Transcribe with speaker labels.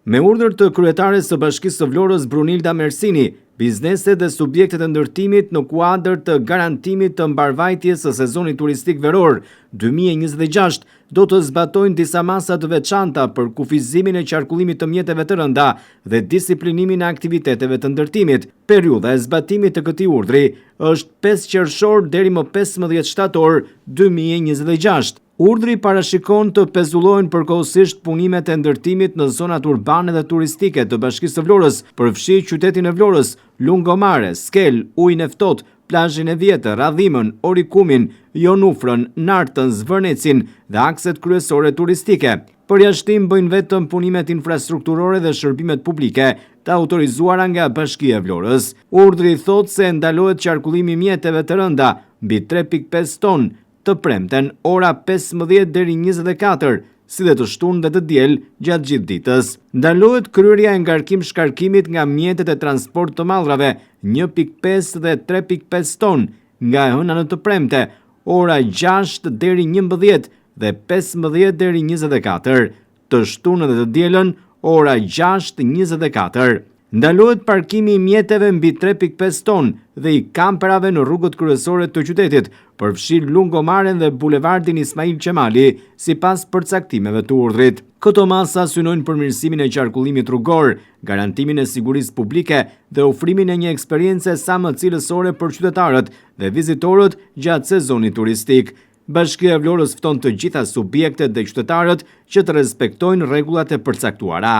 Speaker 1: Me urdhër të kryetares së Bashkisë së Vlorës Brunilda Mersini, bizneset dhe subjektet e ndërtimit në kuadër të garantimit të mbarvajtjes së sezonit turistik veror 2026 do të zbatojnë disa masa të veçanta për kufizimin e qarkullimit të mjeteve të rënda dhe disiplinimin e aktiviteteve të ndërtimit. Periudha e zbatimit të këtij urdhri është 5 qershor deri më 15 shtator 2026. Urdhri parashikon të pezullohen përkohësisht punimet e ndërtimit në zonat urbane dhe turistike të Bashkisë së Vlorës, përfshi qytetin e Vlorës, Lungomare, Skel, Ujin e Ftohtë, plazhin e Vjetër, Radhimën, Orikumin, Jonufrën, Nartën, Zvërnecin dhe akset kryesore turistike. Përjashtim bëjnë vetëm punimet infrastrukturore dhe shërbimet publike të autorizuara nga Bashkia e Vlorës. Urdhri thotë se ndalohet qarkullimi i mjeteve të rënda mbi 3.5 ton të premten ora 15 deri 24, si dhe të shtunë dhe të diel gjatë gjithë ditës. Ndalohet kryerja e ngarkim-shkarkimit nga mjetet e transport të mallrave 1.5 dhe 3.5 ton nga e hëna në të premte, ora 6 deri 11 dhe 15 deri 24, të shtunë dhe të dielën ora 6:24. Ndalohet parkimi i mjeteve mbi 3.5 ton dhe i kamperave në rrugët kryesore të qytetit, përfshi Lungomaren dhe bulevardin Ismail Qemali, sipas përcaktimeve të urdhrit. Këto masa synojnë përmirësimin e qarkullimit rrugor, garantimin e sigurisë publike dhe ofrimin e një eksperience sa më cilësore për qytetarët dhe vizitorët gjatë sezonit turistik. Bashkia e Vlorës fton të gjitha subjektet dhe qytetarët që të respektojnë rregullat e përcaktuara.